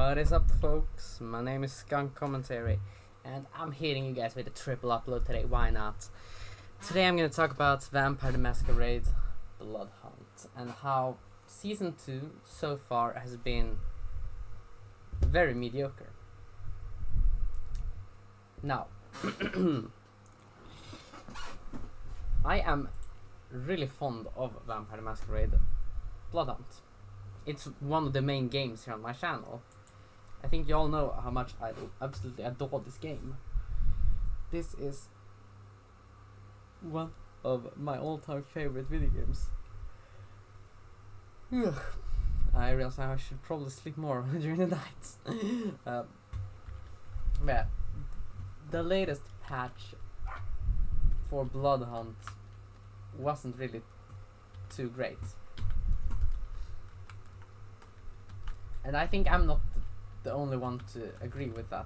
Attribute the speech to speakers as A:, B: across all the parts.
A: What is up, folks? My name is Skunk Commentary, and I'm hitting you guys with a triple upload today. Why not? Today I'm going to talk about Vampire the Masquerade Bloodhunt and how Season 2 so far has been very mediocre. Now, I am really fond of Vampire the Masquerade Bloodhunt. It's one of the main games here on my channel. I think you all know how much I absolutely adore this game. This is one of my all-time favorite video games. I realize I should probably sleep more during the night. Yeah, the latest patch for Bloodhunt wasn't really too great. And I think I'm not the only one to agree with that.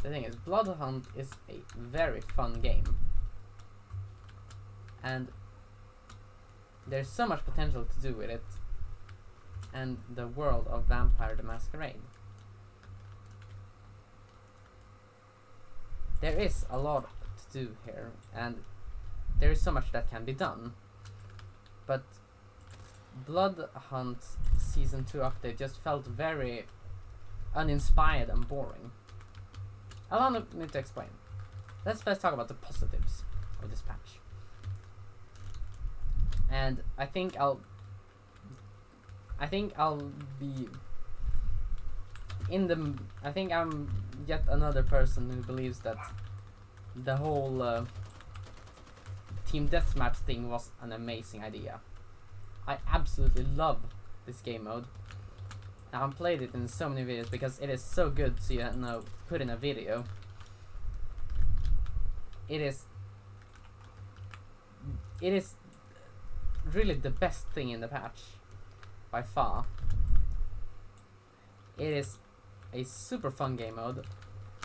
A: The thing is, Bloodhunt is a very fun game. And there's so much potential to do with it and the world of Vampire the Masquerade. There is a lot to do here, and there is so much that can be done. But Bloodhunt Season 2 update just felt very uninspired and boring. Allow me to explain. Let's first talk about the positives of this patch. And I think I'll be in the I think I'm yet another person who believes that the whole team deathmatch thing was an amazing idea. I absolutely love this game mode. Now, I've played it in so many videos because it is so good to put in a video. It is really the best thing in the patch by far. It is a super fun game mode,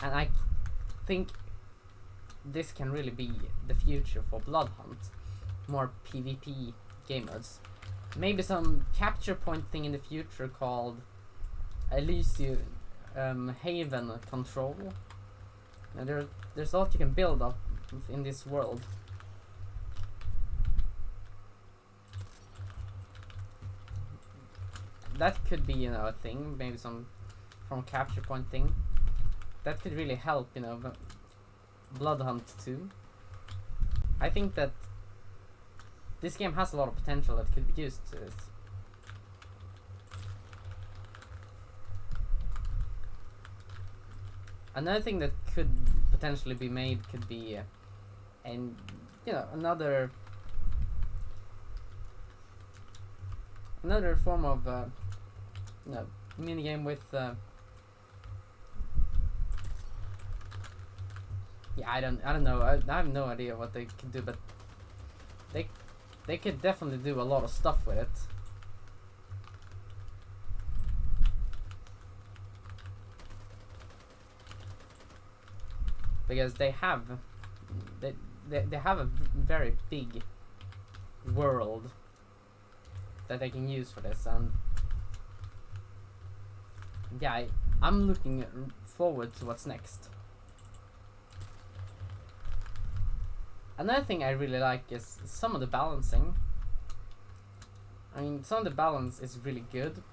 A: and I think this can really be the future for Bloodhunt. More PvP game modes. Maybe some capture point thing in the future called Elysium Haven Control. And there's a lot you can build up in this world. That could be, a thing. Maybe some from capture point thing. That could really help, Bloodhunt 2. I think that this game has a lot of potential that could be used to this. Another thing that could potentially be made could be another form of minigame with I don't know. I have no idea what they could do, but they could definitely do a lot of stuff with it. Because they have a very big world that they can use for this, and yeah, I'm looking forward to what's next. Another thing I really like is some of the balancing. I mean, some of the balance is really good.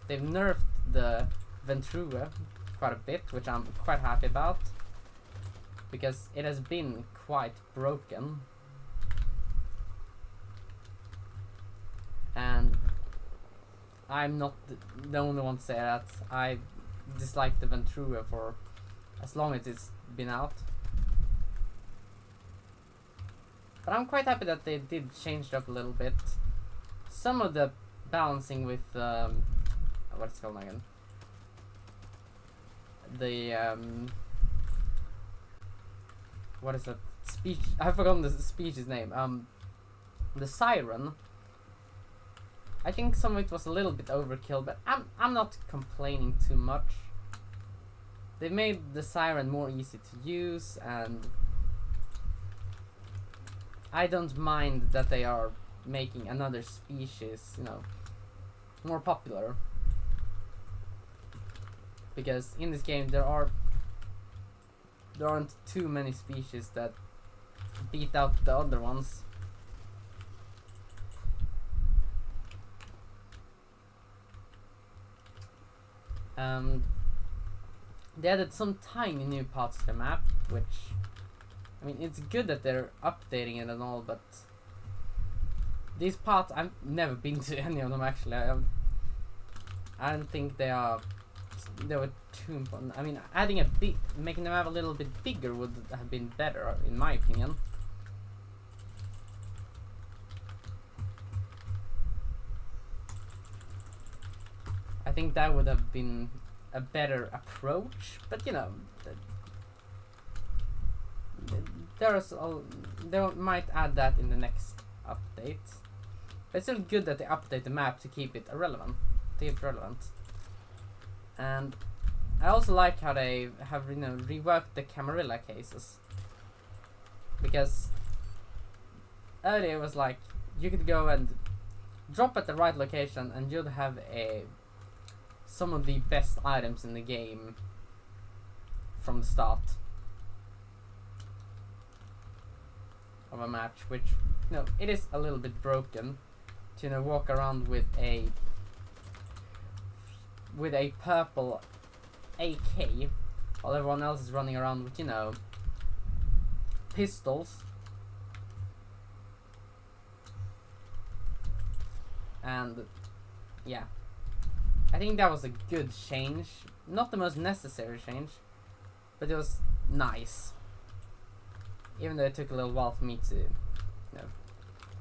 A: They've nerfed the Ventura quite a bit, which I'm quite happy about, because it has been quite broken. And I'm not the only one to say that. I dislike the Ventura for as long as it's been out. But I'm quite happy that they did change it up a little bit. Some of the balancing with what's it called again? The what is that speech? I've forgotten the speech's name. The siren. I think some of it was a little bit overkill, but I'm not complaining too much. They made the siren more easy to use, and I don't mind that they are making another species, more popular. because in this game there aren't too many species that beat out the other ones. And they added some tiny new parts to the map, which, I mean, it's good that they're updating it and all, but these parts, I've never been to any of them actually. I don't think they were too important. I mean, making the map a little bit bigger would have been better, in my opinion. I think that would have been a better approach, but you know, they might add that in the next update. But it's still good that they update the map to keep it relevant. And I also like how they have, you know, reworked the Camarilla cases, because earlier it was like you could go and drop at the right location and you'd have some of the best items in the game from the start of a match, which, you know, it is a little bit broken to, you know, walk around with a purple AK while everyone else is running around with, you know, pistols. And yeah, I think that was a good change. Not the most necessary change, but it was nice. Even though it took a little while for me to, you know,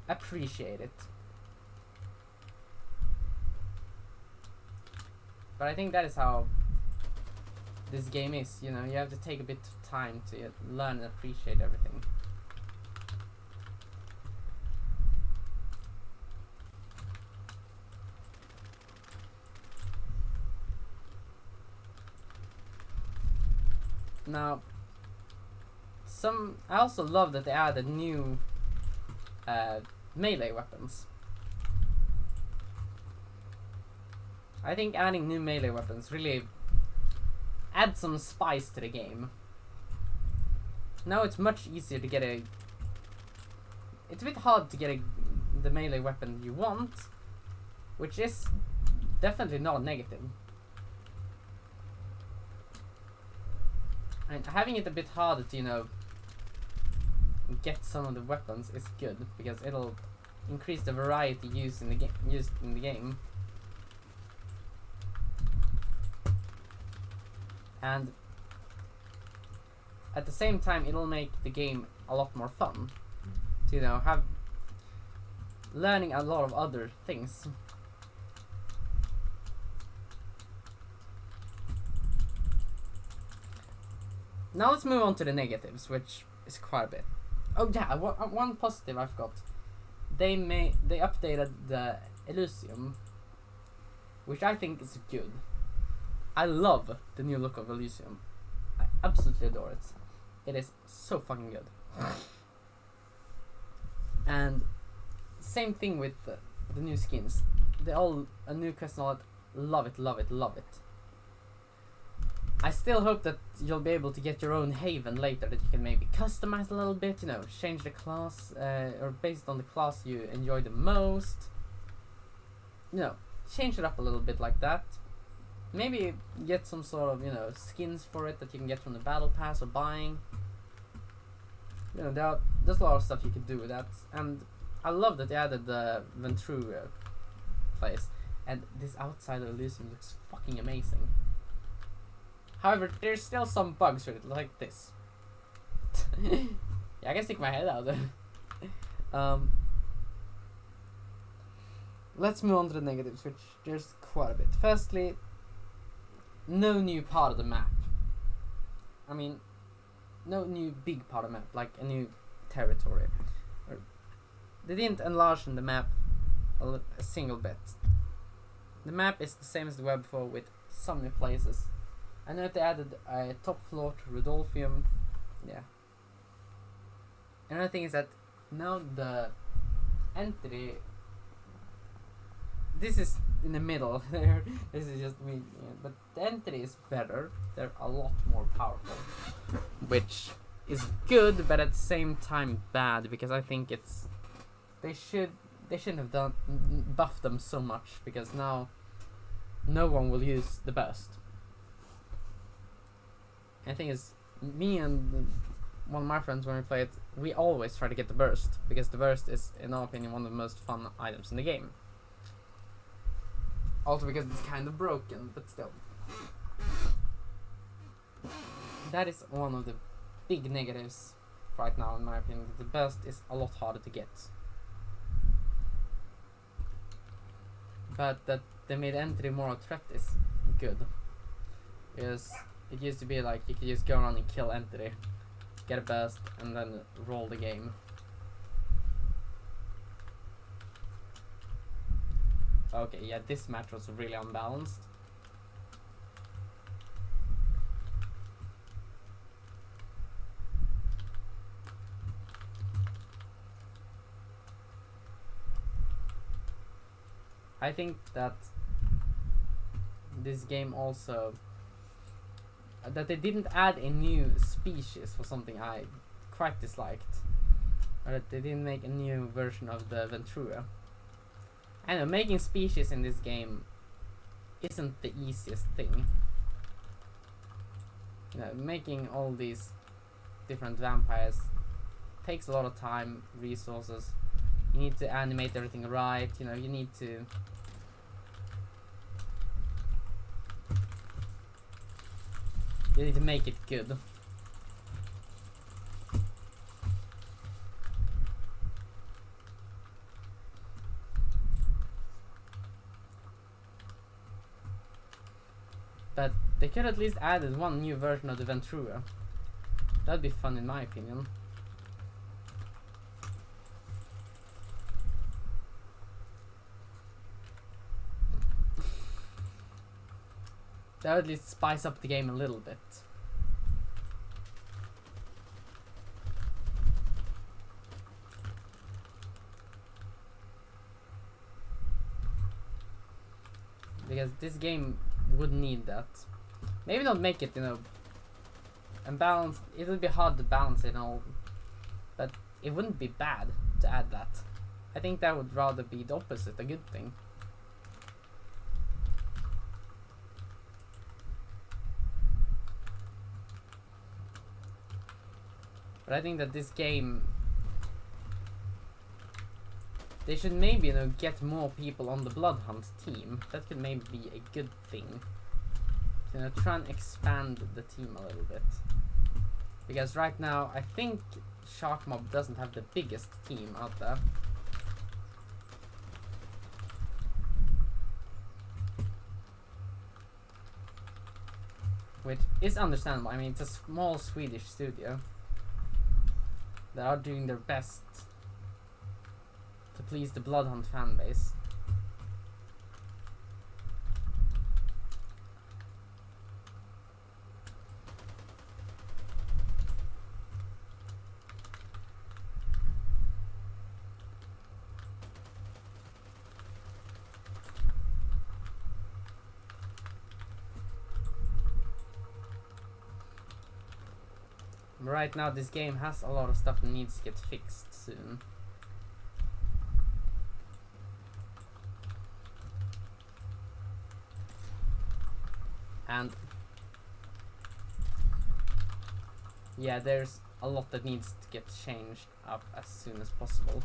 A: appreciate it. But I think that is how this game is, you know, you have to take a bit of time to learn and appreciate everything. Now, I also love that they added new melee weapons. I think adding new melee weapons really adds some spice to the game. Now it's much easier to get it's a bit hard to get the melee weapon you want, which is definitely not negative. And having it a bit harder to, you know, get some of the weapons is good, because it'll increase the variety used in the game. And at the same time, it'll make the game a lot more fun to, you know, have learning a lot of other things. Now let's move on to the negatives, which is quite a bit. Oh yeah, one positive I forgot. They updated the Elysium, which I think is good. I love the new look of Elysium. I absolutely adore it. It is so fucking good. And same thing with the new skins. They're all a new quest and all that. Love it, love it, love it. I still hope that you'll be able to get your own haven later, that you can maybe customize a little bit, you know, change the class, or based on the class you enjoy the most. You know, change it up a little bit like that. Maybe get some sort of, you know, skins for it that you can get from the battle pass or buying. You know, there's a lot of stuff you could do with that. And I love that they added the Ventru place. And this outside of Elysium looks fucking amazing. However, there's still some bugs with it, like this. Yeah, I can stick my head out there. Let's move on to the negatives, which there's quite a bit. Firstly, no new part of the map. I mean, no new big part of the map, like a new territory. They didn't enlarge the map a single bit. The map is the same as the web before, with some new places. I know they added a top floor to Rudolphium. Yeah. Another thing is that now the entity. This is in the middle. This is just me. Yeah. But the entity is better. They're a lot more powerful, which is good, but at the same time bad, because I think it's they shouldn't have done buffed them so much, because now no one will use the burst. And the thing is, me and one of my friends, when we play it, we always try to get the burst, because the burst is, in our opinion, one of the most fun items in the game. Also because it's kind of broken, but still. That is one of the big negatives right now, in my opinion. The burst is a lot harder to get. But that they made entry more a threat is good. Because it used to be like you could just go around and kill entity, get a burst, and then roll the game. Okay, yeah, this match was really unbalanced. I think that this game also that they didn't add a new species was something I quite disliked. Or that they didn't make a new version of the Ventura. I know, making species in this game isn't the easiest thing. You know, making all these different vampires takes a lot of time, resources. You need to animate everything right, you know, you need to make it good. But they could at least added one new version of the Ventura. That'd be fun in my opinion. That would at least spice up the game a little bit. Because this game would need that. Maybe not make it, you know, unbalanced. It would be hard to balance it all, but it wouldn't be bad to add that. I think that would rather be the opposite, a good thing. But I think that this game, they should maybe, you know, get more people on the Bloodhunt team. That could maybe be a good thing. You know, try and expand the team a little bit. Because right now, I think Shark Mob doesn't have the biggest team out there. Which is understandable. I mean, it's a small Swedish studio. They are doing their best to please the Bloodhunt fan base. Right now this game has a lot of stuff that needs to get fixed soon. And yeah, there's a lot that needs to get changed up as soon as possible.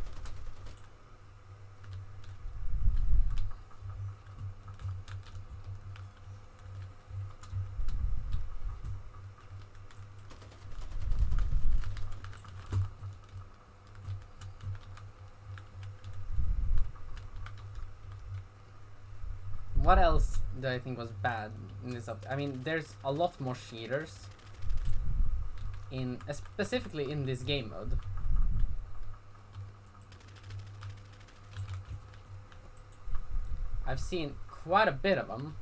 A: What else do I think was bad in this update? I mean, there's a lot more cheaters in, specifically in this game mode. I've seen quite a bit of them.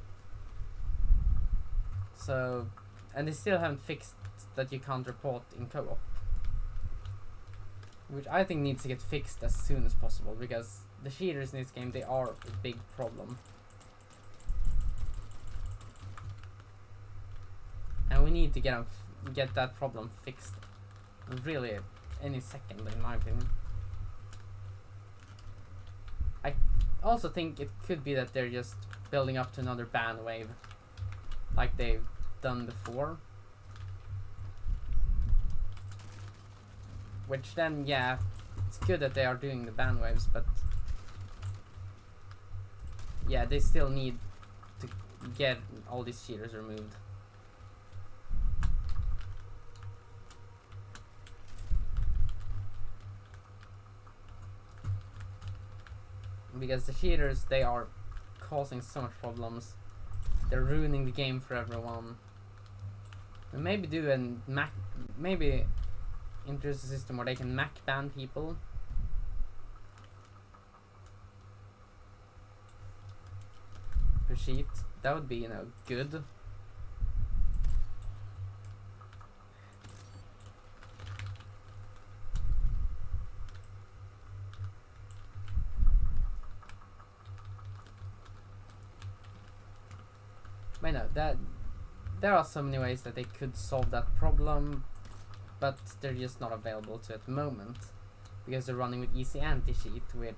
A: So, and they still haven't fixed that you can't report in co-op, which I think needs to get fixed as soon as possible, because the cheaters in this game, they are a big problem. we need to get that problem fixed. Really, any second, in my opinion. I also think it could be that they're just building up to another ban wave, like they've done before. Which then, yeah, it's good that they are doing the ban waves, but yeah, they still need to get all these cheaters removed. Because the cheaters, they are causing so much problems. They're ruining the game for everyone. And maybe do an maybe introduce a system where they can Mac ban people. Who cheat. That would be, you know, good. I know that there are so many ways that they could solve that problem, but they're just not available to at the moment because they're running with easy anti-cheat, which,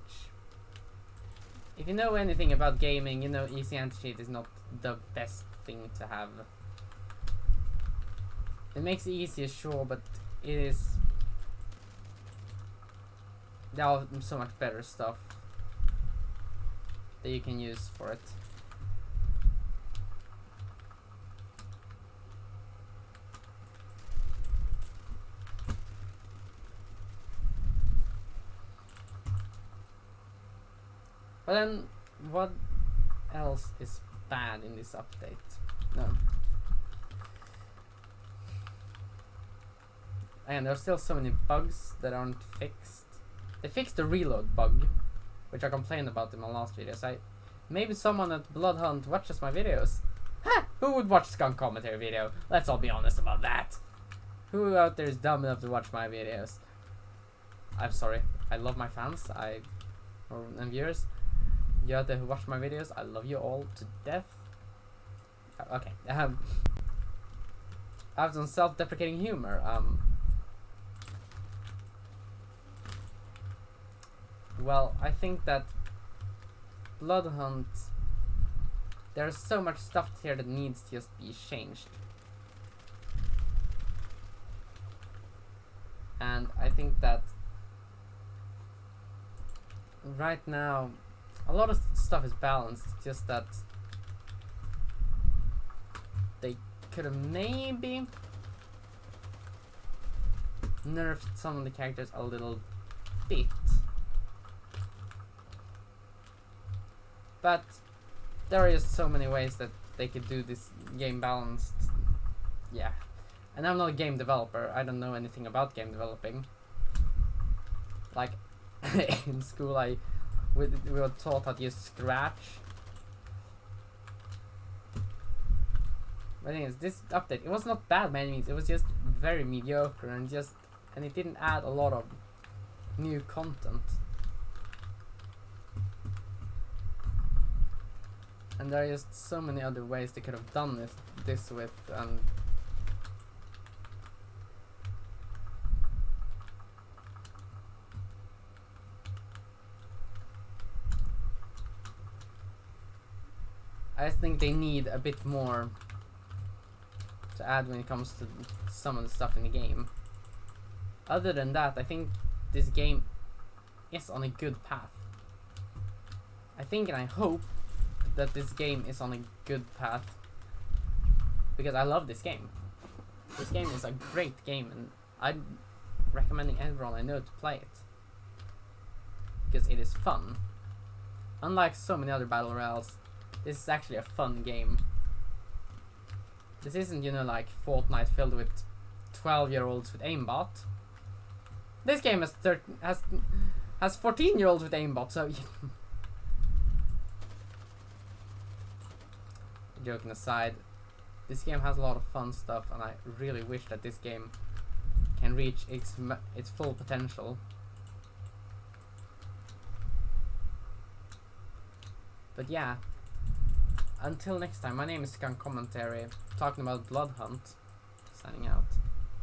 A: if you know anything about gaming, you know easy anti-cheat is not the best thing to have. It makes it easier, sure, but it is, there are so much better stuff that you can use for it. But then, what else is bad in this update? No. And there are still so many bugs that aren't fixed. They fixed the reload bug, which I complained about in my last videos. Maybe someone at Bloodhunt watches my videos. Ha! Who would watch Skunk commentary video? Let's all be honest about that. Who out there is dumb enough to watch my videos? I'm sorry. I love my fans. And viewers. You out there who watch my videos, I love you all to death. Okay. I have some self-deprecating humor. Well, I think that Bloodhunt, there's so much stuff here that needs to just be changed. And I think that right now a lot of stuff is balanced, just that they could have maybe nerfed some of the characters a little bit. But there are just so many ways that they could do this game balanced. Yeah. And I'm not a game developer. I don't know anything about game developing. Like, in school we were taught how to use Scratch. But the thing is, this update, it was not bad by any means. It was just very mediocre and it didn't add a lot of new content. And there are just so many other ways they could have done this with, and I just think they need a bit more to add when it comes to some of the stuff in the game. Other than that, I think this game is on a good path. I think and I hope that this game is on a good path because I love this game. This game is a great game and I'm recommending everyone I know to play it because it is fun. Unlike so many other battle royales, this is actually a fun game. This isn't, you know, like Fortnite filled with 12-year-olds with aimbot. This game has 14-year-olds with aimbot, so joking aside, this game has a lot of fun stuff, and I really wish that this game can reach its full potential. But yeah, until next time, my name is Skunk Commentary, talking about Bloodhunt. signing out.